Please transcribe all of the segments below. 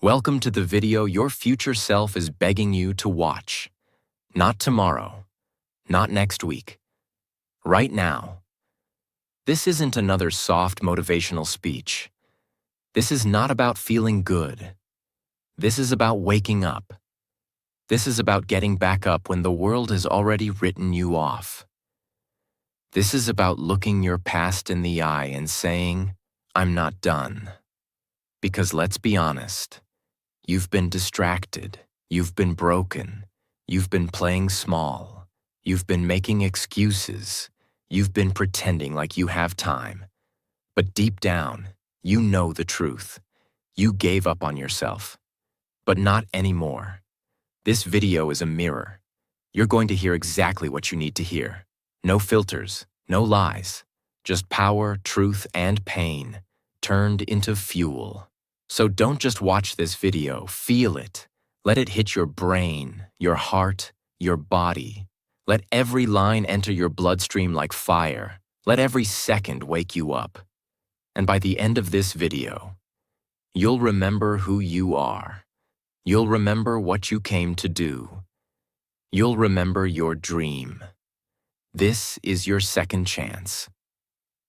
Welcome to the video your future self is begging you to watch. Not tomorrow, not next week, right now. This isn't another soft motivational speech. This is not about feeling good. This is about waking up. This is about getting back up when the world has already written you off. This is about looking your past in the eye and saying, I'm not done. Because let's be honest, you've been distracted, you've been broken, you've been playing small, you've been making excuses, you've been pretending like you have time. But deep down, you know the truth. You gave up on yourself. But not anymore. This video is a mirror. You're going to hear exactly what you need to hear. No filters, no lies. Just power, truth, and pain turned into fuel. So don't just watch this video, feel it. Let it hit your brain, your heart, your body. Let every line enter your bloodstream like fire. Let every second wake you up. And by the end of this video, you'll remember who you are. You'll remember what you came to do. You'll remember your dream. This is your second chance.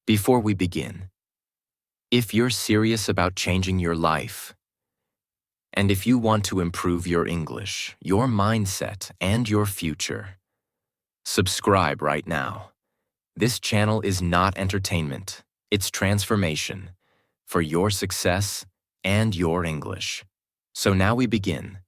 Before we begin, if you're serious about changing your life, and if you want to improve your English, your mindset, and your future, subscribe right now. This channel is not entertainment, it's transformation for your success and your English. So now we begin.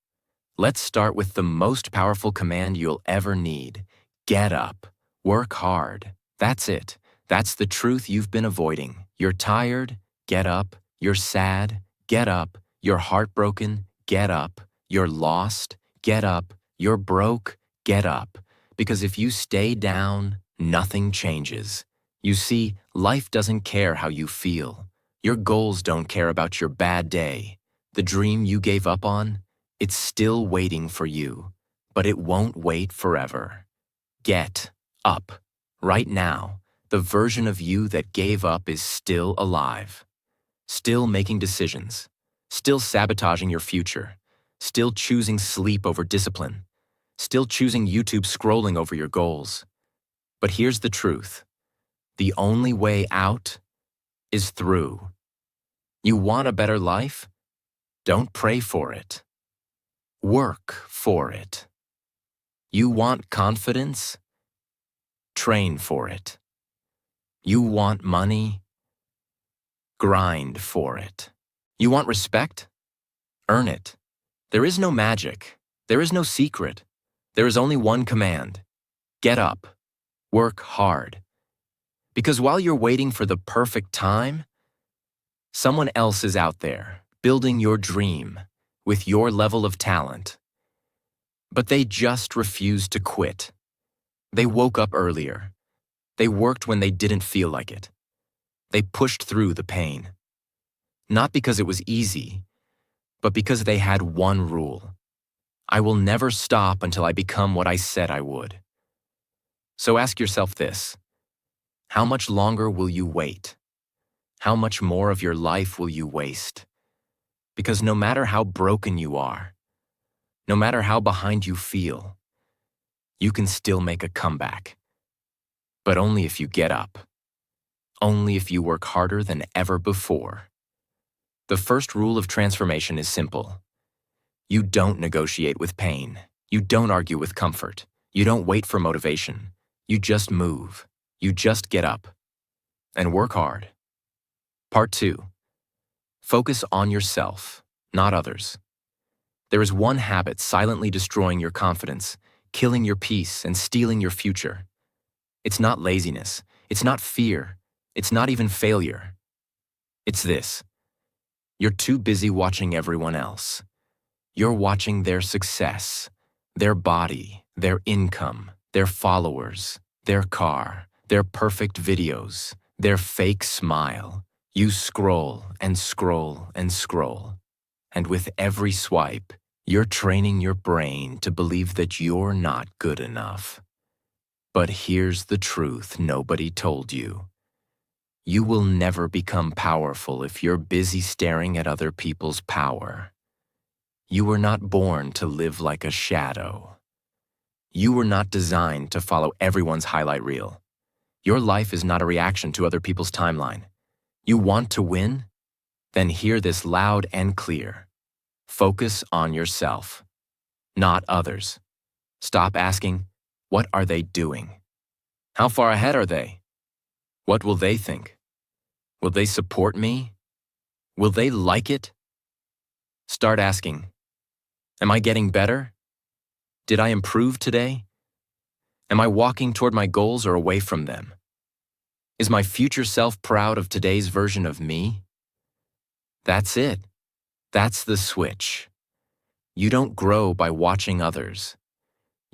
Let's start with the most powerful command you'll ever need. Get up. Work hard. That's it. That's the truth you've been avoiding. You're tired? Get up. You're sad? Get up. You're heartbroken? Get up. You're lost? Get up. You're broke? Get up. Because if you stay down, nothing changes. You see, life doesn't care how you feel. Your goals don't care about your bad day. The dream you gave up on, it's still waiting for you, but it won't wait forever. Get up. Right now, the version of you that gave up is still alive. Still making decisions. Still sabotaging your future. Still choosing sleep over discipline. Still choosing YouTube scrolling over your goals. But here's the truth. The only way out is through. You want a better life? Don't pray for it. Work for it. You want confidence? Train for it. You want money? Grind for it. You want respect? Earn it. There is no magic. There is no secret. There is only one command. Get up. Work hard. Because while you're waiting for the perfect time, someone else is out there, building your dream with your level of talent. But they just refused to quit. They woke up earlier. They worked when they didn't feel like it. They pushed through the pain. Not because it was easy, but because they had one rule. I will never stop until I become what I said I would. So ask yourself this. How much longer will you wait? How much more of your life will you waste? Because no matter how broken you are, no matter how behind you feel, you can still make a comeback. But only if you get up. Only if you work harder than ever before. The first rule of transformation is simple. You don't negotiate with pain. You don't argue with comfort. You don't wait for motivation. You just move. You just get up. And work hard. Part 2. Focus on yourself, not others. There is one habit silently destroying your confidence, killing your peace, and stealing your future. It's not laziness. It's not fear. It's not even failure. It's this. You're too busy watching everyone else. You're watching their success, their body, their income, their followers, their car, their perfect videos, their fake smile. You scroll and scroll and scroll. And with every swipe, you're training your brain to believe that you're not good enough. But here's the truth nobody told you. You will never become powerful if you're busy staring at other people's power. You were not born to live like a shadow. You were not designed to follow everyone's highlight reel. Your life is not a reaction to other people's timeline. You want to win? Then hear this loud and clear. Focus on yourself, not others. Stop asking, what are they doing? How far ahead are they? What will they think? Will they support me? Will they like it? Start asking, am I getting better? Did I improve today? Am I walking toward my goals or away from them? Is my future self proud of today's version of me? That's it. That's the switch. You don't grow by watching others.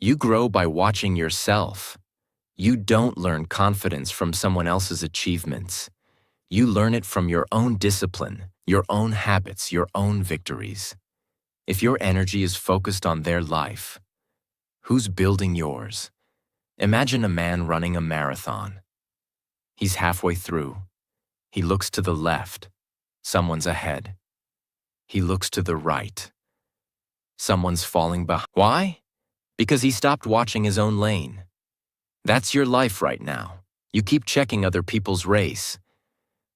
You grow by watching yourself. You don't learn confidence from someone else's achievements. You learn it from your own discipline, your own habits, your own victories. If your energy is focused on their life, who's building yours? Imagine a man running a marathon. He's halfway through. He looks to the left. Someone's ahead. He looks to the right. Someone's falling behind. Why? Because he stopped watching his own lane. That's your life right now. You keep checking other people's race,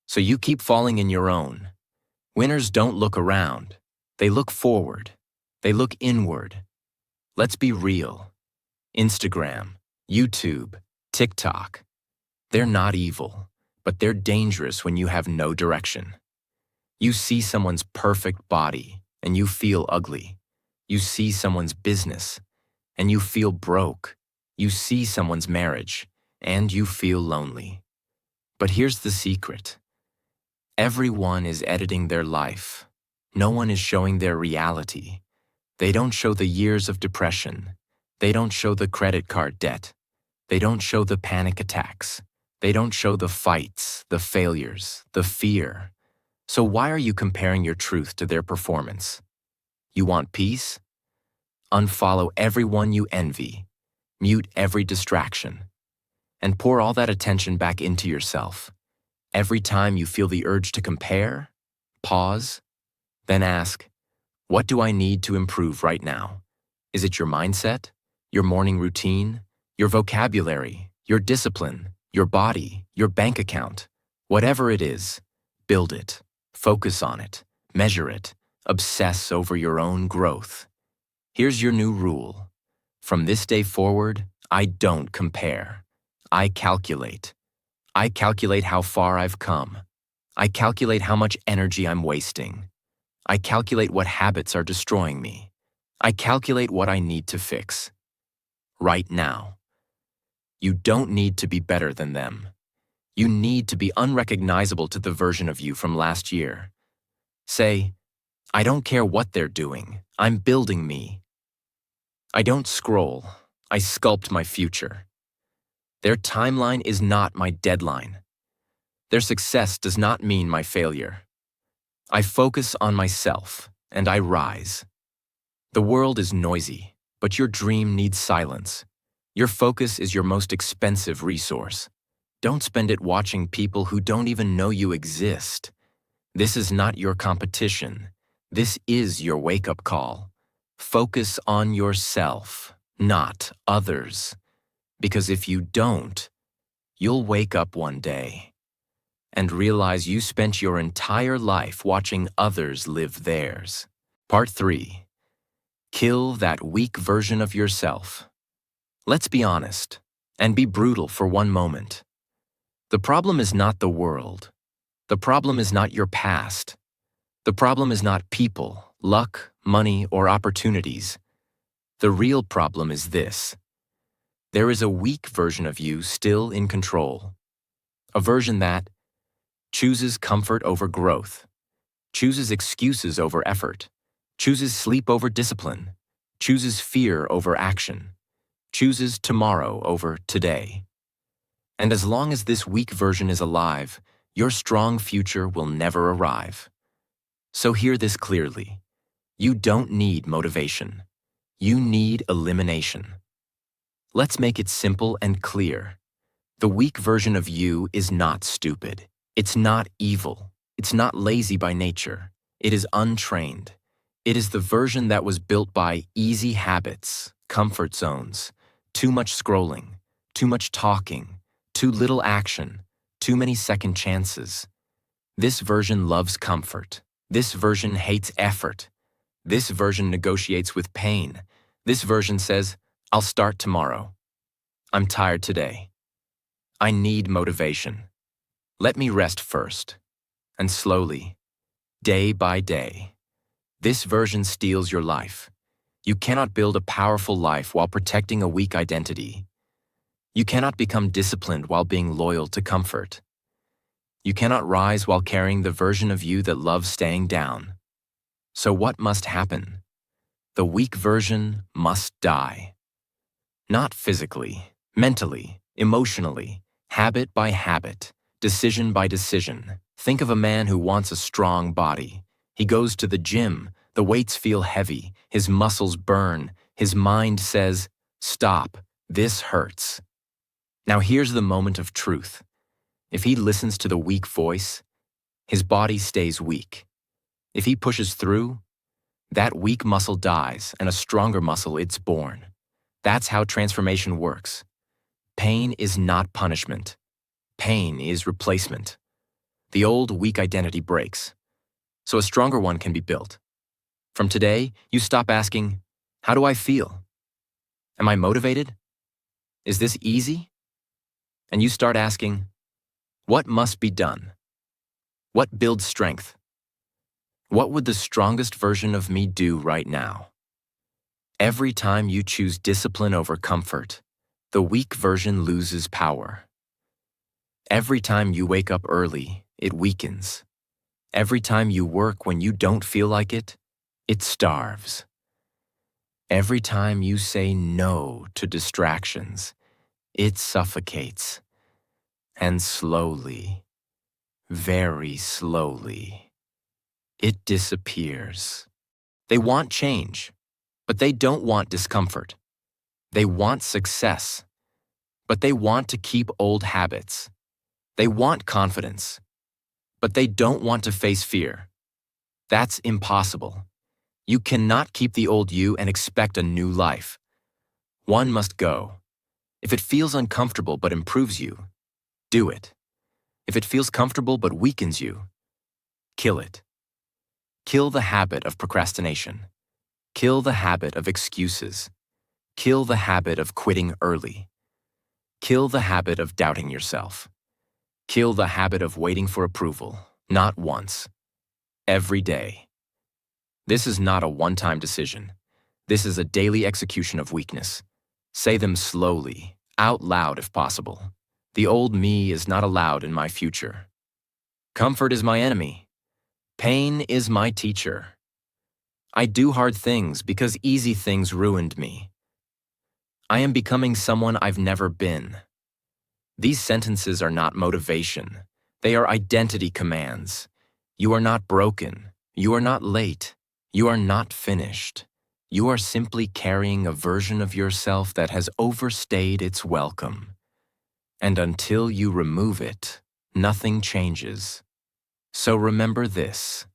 so you keep falling in your own. Winners don't look around. They look forward. They look inward. Let's be real. Instagram, YouTube, TikTok. They're not evil, but they're dangerous when you have no direction. You see someone's perfect body, and you feel ugly. You see someone's business, and you feel broke. You see someone's marriage, and you feel lonely. But here's the secret. Everyone is editing their life. No one is showing their reality. They don't show the years of depression. They don't show the credit card debt. They don't show the panic attacks. They don't show the fights, the failures, the fear. So why are you comparing your truth to their performance? You want peace? Unfollow everyone you envy. Mute every distraction. And pour all that attention back into yourself. Every time you feel the urge to compare, pause, then ask, what do I need to improve right now? Is it your mindset, your morning routine, your vocabulary, your discipline, your body, your bank account? Whatever it is, build it, focus on it, measure it, obsess over your own growth. Here's your new rule. From this day forward, I don't compare. I calculate. I calculate how far I've come. I calculate how much energy I'm wasting. I calculate what habits are destroying me. I calculate what I need to fix. Right now. You don't need to be better than them. You need to be unrecognizable to the version of you from last year. Say, I don't care what they're doing. I'm building me. I don't scroll. I sculpt my future. Their timeline is not my deadline. Their success does not mean my failure. I focus on myself, and I rise. The world is noisy, but your dream needs silence. Your focus is your most expensive resource. Don't spend it watching people who don't even know you exist. This is not your competition. This is your wake-up call. Focus on yourself, not others. Because if you don't, you'll wake up one day and realize you spent your entire life watching others live theirs. Part 3. Kill that weak version of yourself. Let's be honest and be brutal for one moment. The problem is not the world. The problem is not your past. The problem is not people, luck, money, or opportunities. The real problem is this. There is a weak version of you still in control. A version that chooses comfort over growth, chooses excuses over effort, chooses sleep over discipline, chooses fear over action, chooses tomorrow over today. And as long as this weak version is alive, your strong future will never arrive. So hear this clearly. You don't need motivation. You need elimination. Let's make it simple and clear. The weak version of you is not stupid. It's not evil. It's not lazy by nature. It is untrained. It is the version that was built by easy habits, comfort zones, too much scrolling, too much talking, too little action, too many second chances. This version loves comfort. This version hates effort. This version negotiates with pain. This version says, I'll start tomorrow. I'm tired today. I need motivation. Let me rest first. And slowly, day by day, this version steals your life. You cannot build a powerful life while protecting a weak identity. You cannot become disciplined while being loyal to comfort. You cannot rise while carrying the version of you that loves staying down. So what must happen? The weak version must die. Not physically, mentally, emotionally, habit by habit, decision by decision. Think of a man who wants a strong body. He goes to the gym, the weights feel heavy, his muscles burn, his mind says, stop, this hurts. Now here's the moment of truth. If he listens to the weak voice, his body stays weak. If he pushes through, that weak muscle dies and a stronger muscle it's born. That's how transformation works. Pain is not punishment. Pain is replacement. The old weak identity breaks, so a stronger one can be built. From today, you stop asking, how do I feel? Am I motivated? Is this easy? And you start asking, what must be done? What builds strength? What would the strongest version of me do right now? Every time you choose discipline over comfort, the weak version loses power. Every time you wake up early, it weakens. Every time you work when you don't feel like it, it starves. Every time you say no to distractions, it suffocates. And slowly, very slowly, it disappears. They want change, but they don't want discomfort. They want success, but they want to keep old habits. They want confidence, but they don't want to face fear. That's impossible. You cannot keep the old you and expect a new life. One must go. If it feels uncomfortable but improves you, do it. If it feels comfortable but weakens you, kill it. Kill the habit of procrastination. Kill the habit of excuses. Kill the habit of quitting early. Kill the habit of doubting yourself. Kill the habit of waiting for approval, not once, every day. This is not a one-time decision. This is a daily execution of weakness. Say them slowly, out loud if possible. The old me is not allowed in my future. Comfort is my enemy. Pain is my teacher. I do hard things because easy things ruined me. I am becoming someone I've never been. These sentences are not motivation. They are identity commands. You are not broken. You are not late. You are not finished. You are simply carrying a version of yourself that has overstayed its welcome. And until you remove it, nothing changes. So remember this.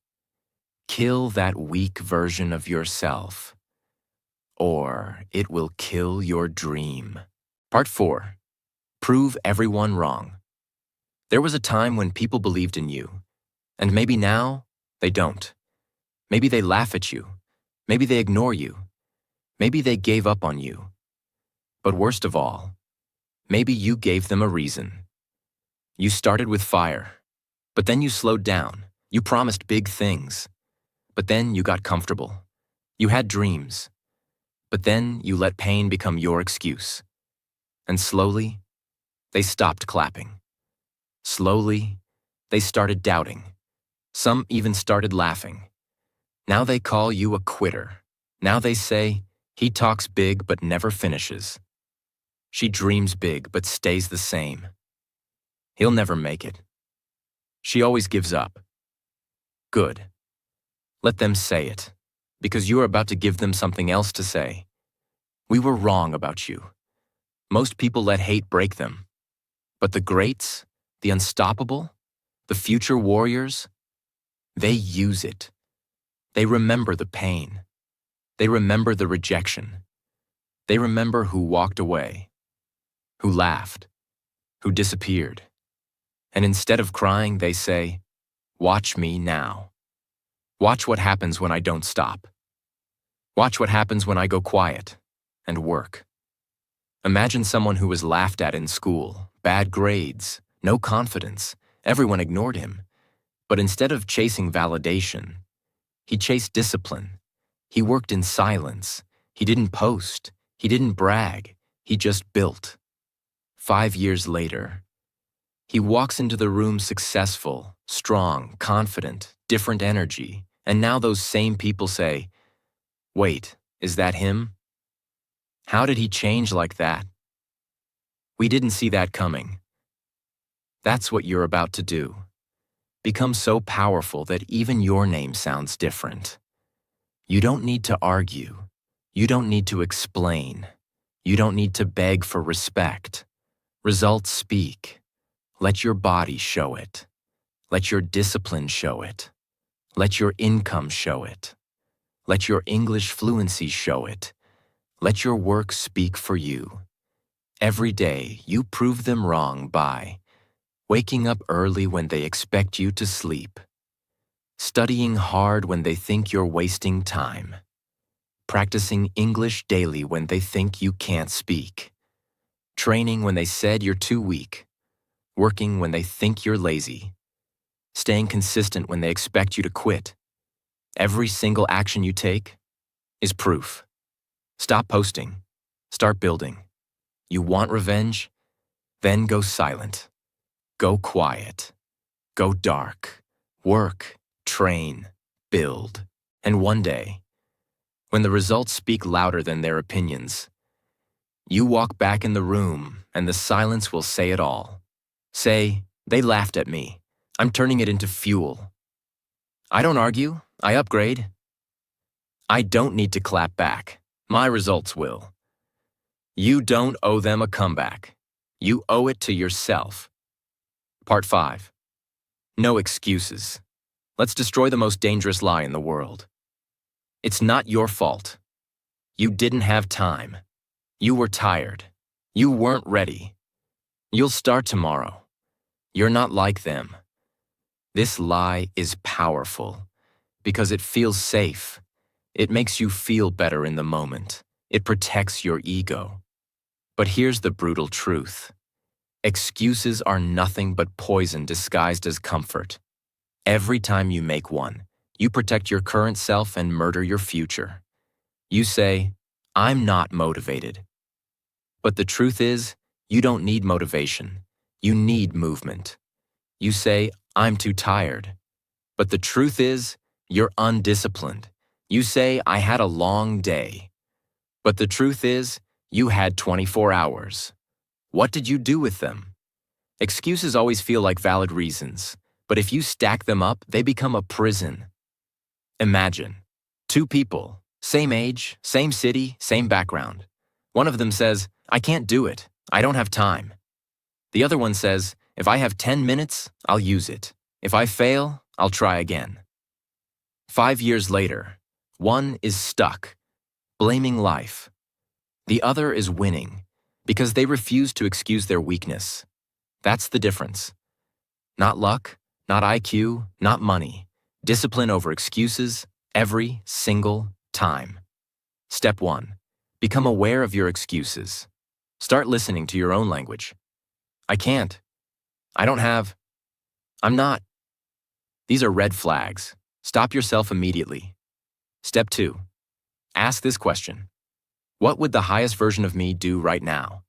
Kill that weak version of yourself, or it will kill your dream. Part 4. Prove everyone wrong. There was a time when people believed in you, and maybe now they don't. Maybe they laugh at you. Maybe they ignore you. Maybe they gave up on you. But worst of all, maybe you gave them a reason. You started with fire, but then you slowed down. You promised big things, but then you got comfortable. You had dreams, but then you let pain become your excuse. And slowly, they stopped clapping. Slowly, they started doubting. Some even started laughing. Now they call you a quitter. Now they say, he talks big but never finishes. She dreams big but stays the same. He'll never make it. She always gives up. Good. Let them say it, because you are about to give them something else to say. We were wrong about you. Most people let hate break them. But the greats, the unstoppable, the future warriors, they use it. They remember the pain. They remember the rejection. They remember who walked away, who laughed, who disappeared. And instead of crying, they say, "Watch me now. Watch what happens when I don't stop. Watch what happens when I go quiet and work." Imagine someone who was laughed at in school, bad grades, no confidence, everyone ignored him. But instead of chasing validation, he chased discipline. He worked in silence. He didn't post. He didn't brag. He just built. 5 years later, he walks into the room successful, strong, confident, different energy. And now those same people say, "Wait, is that him? How did he change like that? We didn't see that coming." That's what you're about to do. Become so powerful that even your name sounds different. You don't need to argue. You don't need to explain. You don't need to beg for respect. Results speak. Let your body show it. Let your discipline show it. Let your income show it. Let your English fluency show it. Let your work speak for you. Every day, you prove them wrong by waking up early when they expect you to sleep, studying hard when they think you're wasting time, practicing English daily when they think you can't speak, training when they said you're too weak, working when they think you're lazy, staying consistent when they expect you to quit. Every single action you take is proof. Stop posting. Start building. You want revenge? Then go silent. Go quiet. Go dark. Work, train, build. And one day, when the results speak louder than their opinions, you walk back in the room and the silence will say it all. Say, "They laughed at me. I'm turning it into fuel. I don't argue. I upgrade. I don't need to clap back. My results will." You don't owe them a comeback. You owe it to yourself. Part 5. No excuses. Let's destroy the most dangerous lie in the world. It's not your fault. You didn't have time. You were tired. You weren't ready. You'll start tomorrow. You're not like them. This lie is powerful because it feels safe. It makes you feel better in the moment. It protects your ego. But here's the brutal truth. Excuses are nothing but poison disguised as comfort. Every time you make one, you protect your current self and murder your future. You say, "I'm not motivated." But the truth is, you don't need motivation. You need movement. You say, "I'm too tired." But the truth is, you're undisciplined. You say, "I had a long day." But the truth is, you had 24 hours. What did you do with them? Excuses always feel like valid reasons, but if you stack them up, they become a prison. Imagine, 2 people, same age, same city, same background. One of them says, "I can't do it. I don't have time." The other one says, "If I have 10 minutes, I'll use it. If I fail, I'll try again." 5 years later, one is stuck, blaming life. The other is winning, because they refuse to excuse their weakness. That's the difference. Not luck, not IQ, not money. Discipline over excuses every single time. Step 1. Become aware of your excuses. Start listening to your own language. "I can't. I don't have. I'm not." These are red flags. Stop yourself immediately. Step 2. Ask this question. What would the highest version of me do right now?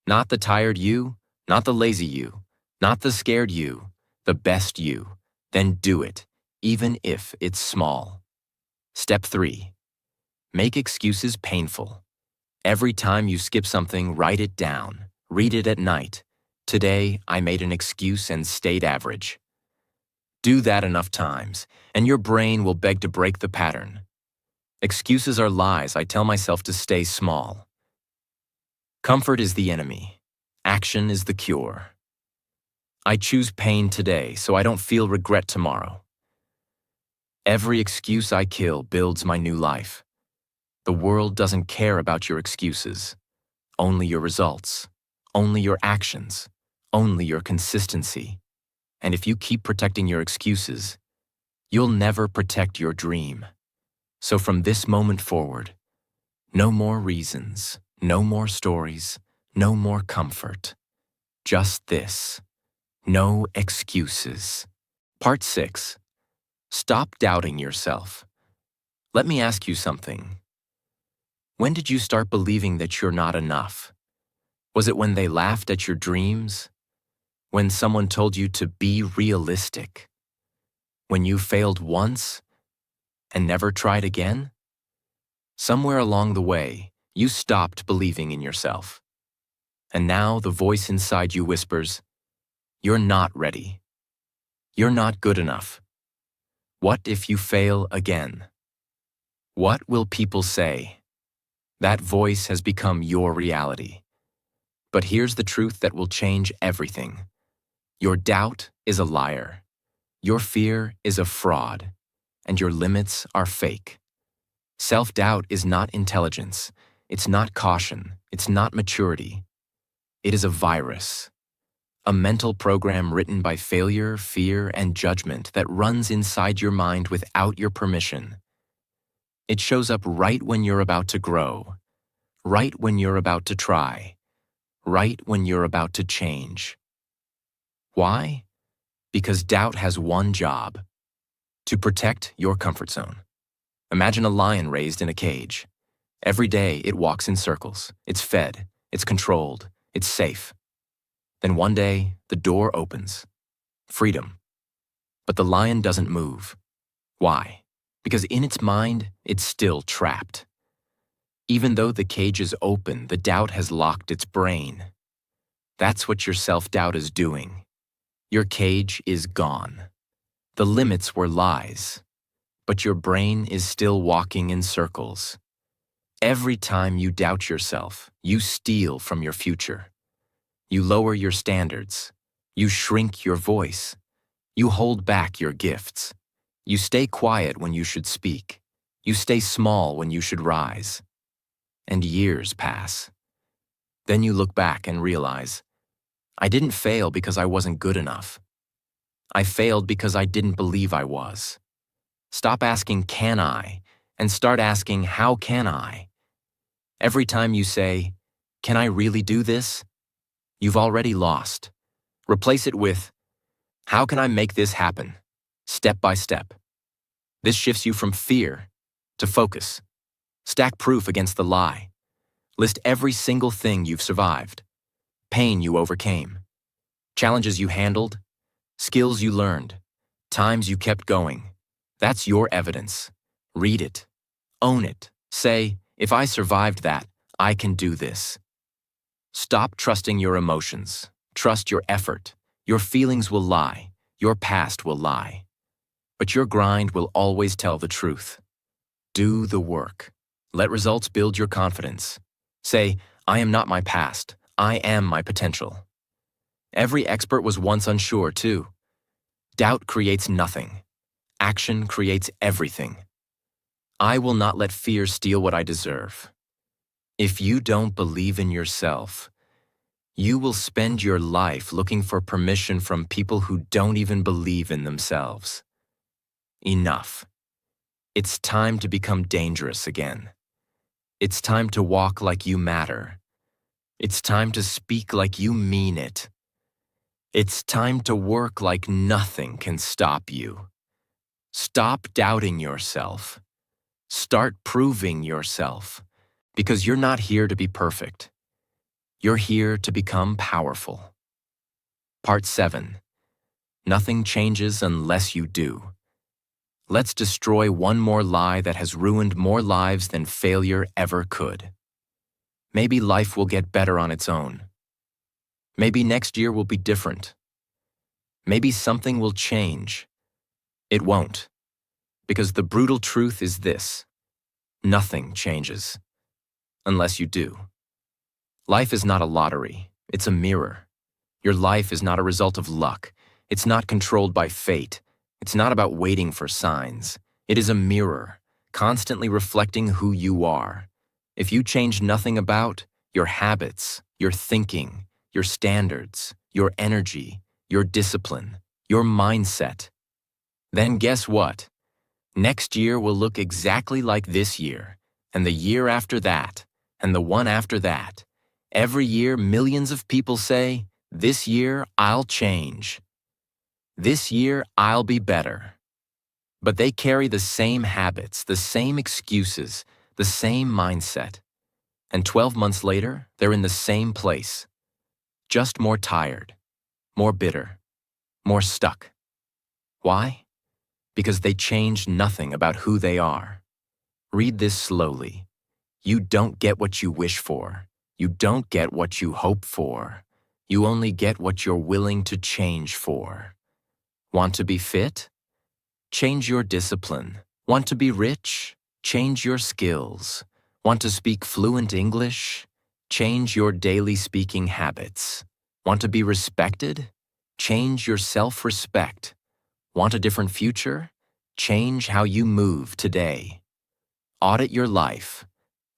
Not the tired you, not the lazy you, not the scared you, the best you. Then do it, even if it's small. Step 3. Make excuses painful. Every time you skip something, write it down. Read it at night. "Today, I made an excuse and stayed average." Do that enough times, and your brain will beg to break the pattern. Excuses are lies I tell myself to stay small. Comfort is the enemy. Action is the cure. I choose pain today so I don't feel regret tomorrow. Every excuse I kill builds my new life. The world doesn't care about your excuses, only your results, only your actions, only your consistency. And if you keep protecting your excuses, you'll never protect your dream. So from this moment forward, no more reasons, no more stories, no more comfort. Just this. No excuses. Part 6. Stop doubting yourself. Let me ask you something. When did you start believing that you're not enough? Was it when they laughed at your dreams? When someone told you to be realistic? When you failed once and never tried again? Somewhere along the way, you stopped believing in yourself. And now the voice inside you whispers, "You're not ready. You're not good enough. What if you fail again? What will people say?" That voice has become your reality. But here's the truth that will change everything. Your doubt is a liar. Your fear is a fraud. And your limits are fake. Self-doubt is not intelligence. It's not caution. It's not maturity. It is a virus. A mental program written by failure, fear, and judgment that runs inside your mind without your permission. It shows up right when you're about to grow, right when you're about to try, right when you're about to change. Why? Because doubt has one job: to protect your comfort zone. Imagine a lion raised in a cage. Every day it walks in circles. It's fed, it's controlled, it's safe. Then one day, the door opens. Freedom. But the lion doesn't move. Why? Because in its mind, it's still trapped. Even though the cage is open, the doubt has locked its brain. That's what your self-doubt is doing. Your cage is gone. The limits were lies, but your brain is still walking in circles. Every time you doubt yourself, you steal from your future. You lower your standards. You shrink your voice. You hold back your gifts. You stay quiet when you should speak. You stay small when you should rise. And years pass. Then you look back and realize, I didn't fail because I wasn't good enough. I failed because I didn't believe I was. Stop asking, can I? And start asking, how can I? Every time you say, can I really do this? You've already lost. Replace it with, how can I make this happen? Step by step. This shifts you from fear to focus. Stack proof against the lie. List every single thing you've survived. Pain you overcame. Challenges you handled. Skills you learned. Times you kept going. That's your evidence. Read it. Own it. Say, if I survived that, I can do this. Stop trusting your emotions. Trust your effort. Your feelings will lie. Your past will lie. But your grind will always tell the truth. Do the work. Let results build your confidence. Say, I am not my past. I am my potential. Every expert was once unsure, too. Doubt creates nothing. Action creates everything. I will not let fear steal what I deserve. If you don't believe in yourself, you will spend your life looking for permission from people who don't even believe in themselves. Enough. It's time to become dangerous again. It's time to walk like you matter. It's time to speak like you mean it. It's time to work like nothing can stop you. Stop doubting yourself. Start proving yourself. Because you're not here to be perfect. You're here to become powerful. Part 7. Nothing changes unless you do. Let's destroy one more lie that has ruined more lives than failure ever could. Maybe life will get better on its own. Maybe next year will be different. Maybe something will change. It won't. Because the brutal truth is this: nothing changes. Unless you do. Life is not a lottery. It's a mirror. Your life is not a result of luck. It's not controlled by fate. It's not about waiting for signs. It is a mirror, constantly reflecting who you are. If you change nothing about your habits, your thinking, your standards, your energy, your discipline, your mindset, then guess what? Next year will look exactly like this year, and the year after that, and the one after that. Every year, millions of people say, "This year, I'll change. This year, I'll be better." But they carry the same habits, the same excuses, the same mindset. And 12 months later, they're in the same place, just more tired, more bitter, more stuck. Why? Because they changed nothing about who they are. Read this slowly. You don't get what you wish for. You don't get what you hope for. You only get what you're willing to change for. Want to be fit? Change your discipline. Want to be rich? Change your skills. Want to speak fluent English? Change your daily speaking habits. Want to be respected? Change your self-respect. Want a different future? Change how you move today. Audit your life.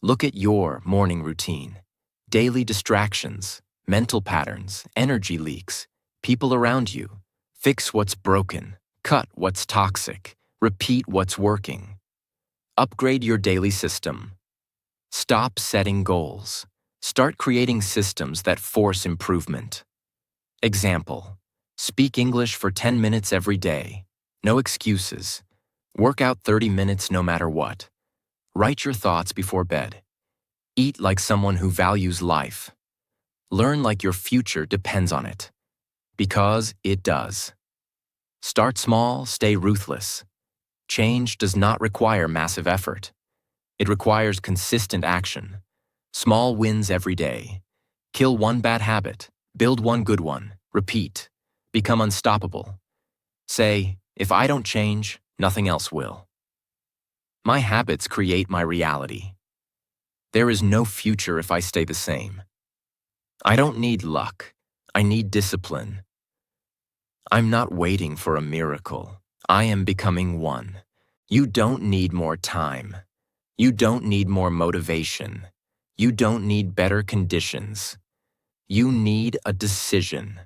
Look at your morning routine, daily distractions, mental patterns, energy leaks, people around you. Fix what's broken, cut what's toxic, repeat what's working. Upgrade your daily system. Stop setting goals. Start creating systems that force improvement. Example: speak English for 10 minutes every day. No excuses. Work out 30 minutes no matter what. Write your thoughts before bed. Eat like someone who values life. Learn like your future depends on it. Because it does. Start small, stay ruthless. Change does not require massive effort. It requires consistent action. Small wins every day. Kill one bad habit. Build one good one. Repeat. Become unstoppable. Say, if I don't change, nothing else will. My habits create my reality. There is no future if I stay the same. I don't need luck. I need discipline. I'm not waiting for a miracle. I am becoming one. You don't need more time. You don't need more motivation. You don't need better conditions. You need a decision.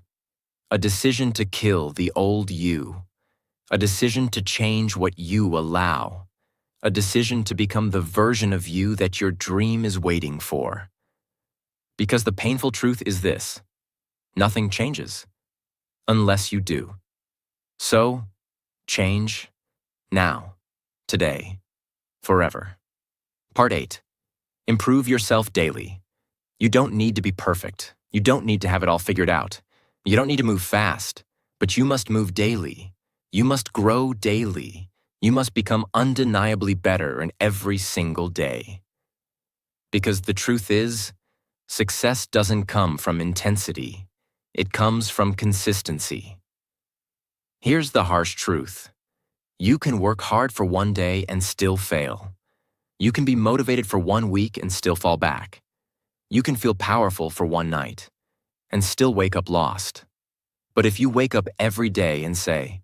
A decision to kill the old you. A decision to change what you allow. A decision to become the version of you that your dream is waiting for. Because the painful truth is this: nothing changes unless you do. So, change now, today, forever. Part 8. Improve yourself daily. You don't need to be perfect. You don't need to have it all figured out. You don't need to move fast, but you must move daily. You must grow daily. You must become undeniably better in every single day. Because the truth is, success doesn't come from intensity. It comes from consistency. Here's the harsh truth. You can work hard for one day and still fail. You can be motivated for 1 week and still fall back. You can feel powerful for one night and still wake up lost. But if you wake up every day and say,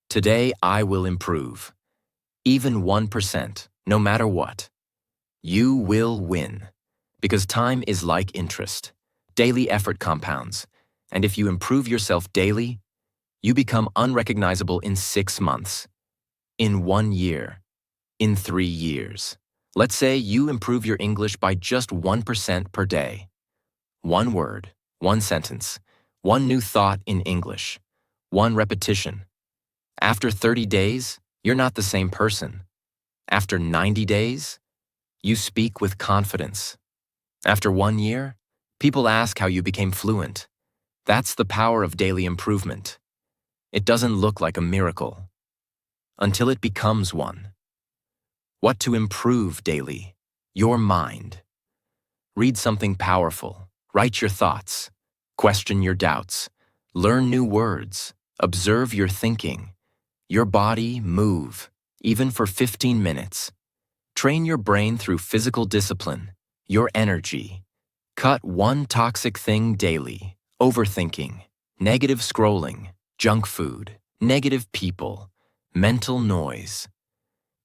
"Today I will improve," even 1%, no matter what, you will win. Because time is like interest. Daily effort compounds. And if you improve yourself daily, you become unrecognizable in 6 months, in 1 year, in 3 years. Let's say you improve your English by just 1% per day. 1 word, 1 sentence, 1 new thought in English, 1 repetition. After 30 days, you're not the same person. After 90 days, you speak with confidence. After 1 year, people ask how you became fluent. That's the power of daily improvement. It doesn't look like a miracle until it becomes one. What to improve daily? Your mind. Read something powerful. Write your thoughts. Question your doubts. Learn new words. Observe your thinking. Your body, move, even for 15 minutes. Train your brain through physical discipline. Your energy. Cut one toxic thing daily. Overthinking, negative scrolling, junk food, negative people, mental noise.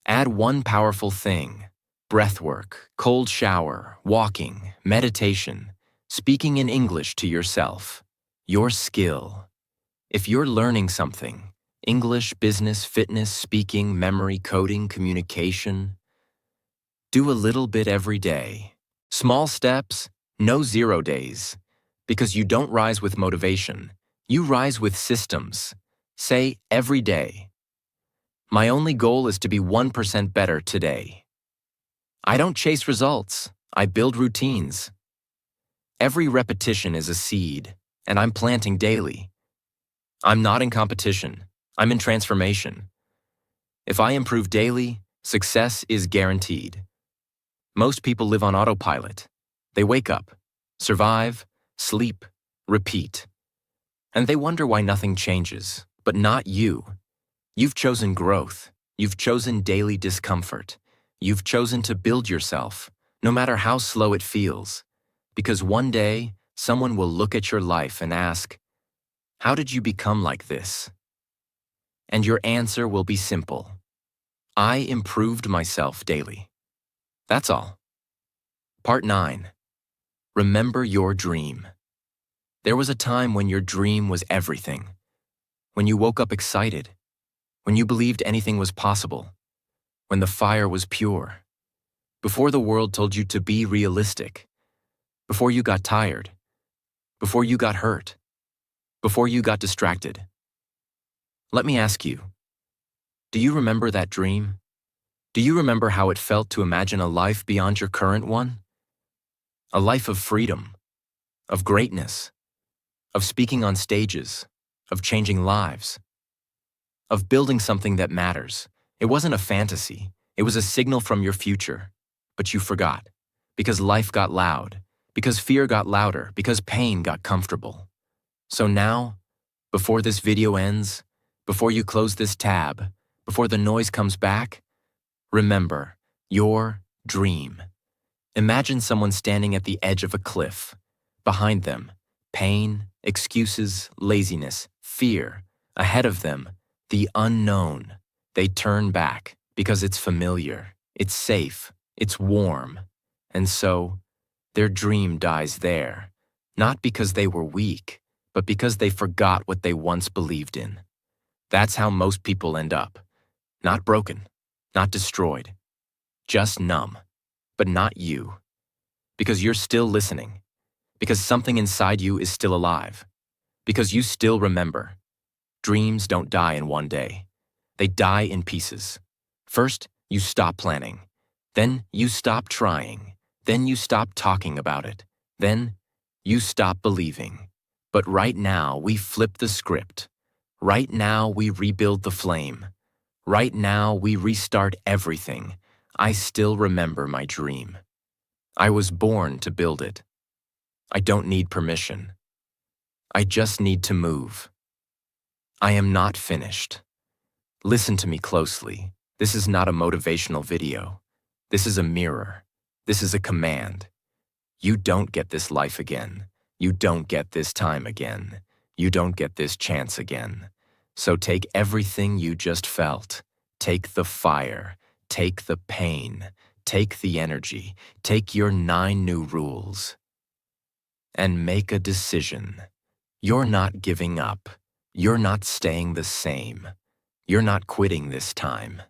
Add one powerful thing: breathwork, cold shower, walking, meditation, speaking in English to yourself. Your skill. If you're learning something, English, business, fitness, speaking, memory, coding, communication, do a little bit every day. Small steps, no 0 days. Because you don't rise with motivation, you rise with systems. Say every day, my only goal is to be 1% better today. I don't chase results, I build routines. Every repetition is a seed, and I'm planting daily. I'm not in competition, I'm in transformation. If I improve daily, success is guaranteed. Most people live on autopilot. They wake up, survive, sleep, repeat. And they wonder why nothing changes, but not you. You've chosen growth. You've chosen daily discomfort. You've chosen to build yourself, no matter how slow it feels. Because one day, someone will look at your life and ask, how did you become like this? And your answer will be simple. I improved myself daily. That's all. Part 9. Remember your dream. There was a time when your dream was everything. When you woke up excited. When you believed anything was possible. When the fire was pure. Before the world told you to be realistic. Before you got tired. Before you got hurt. Before you got distracted. Let me ask you, do you remember that dream? Do you remember how it felt to imagine a life beyond your current one? A life of freedom, of greatness, of speaking on stages, of changing lives, of building something that matters. It wasn't a fantasy. It was a signal from your future. But you forgot, because life got loud, because fear got louder, because pain got comfortable. So now, before this video ends, before you close this tab, before the noise comes back, remember your dream. Imagine someone standing at the edge of a cliff. Behind them, pain, excuses, laziness, fear. Ahead of them, the unknown. They turn back because it's familiar, it's safe, it's warm. And so, their dream dies there. Not because they were weak, but because they forgot what they once believed in. That's how most people end up. Not broken, not destroyed, just numb. But not you. Because you're still listening. Because something inside you is still alive. Because you still remember. Dreams don't die in one day. They die in pieces. First, you stop planning. Then you stop trying. Then you stop talking about it. Then you stop believing. But right now, we flip the script. Right now, we rebuild the flame. Right now, we restart everything. I still remember my dream. I was born to build it. I don't need permission. I just need to move. I am not finished. Listen to me closely. This is not a motivational video. This is a mirror. This is a command. You don't get this life again. You don't get this time again. You don't get this chance again. So take everything you just felt. Take the fire. Take the pain, take the energy, take your 9 new rules, and make a decision. You're not giving up. You're not staying the same. You're not quitting this time.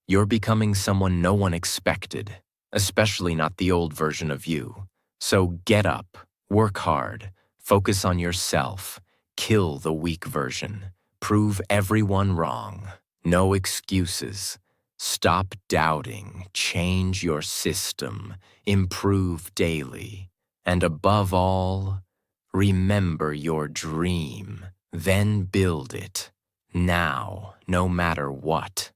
You're becoming someone no one expected, especially not the old version of you. So get up, work hard, focus on yourself, kill the weak version, prove everyone wrong, no excuses. Stop doubting, change your system, improve daily, and above all, remember your dream, then build it, now, no matter what.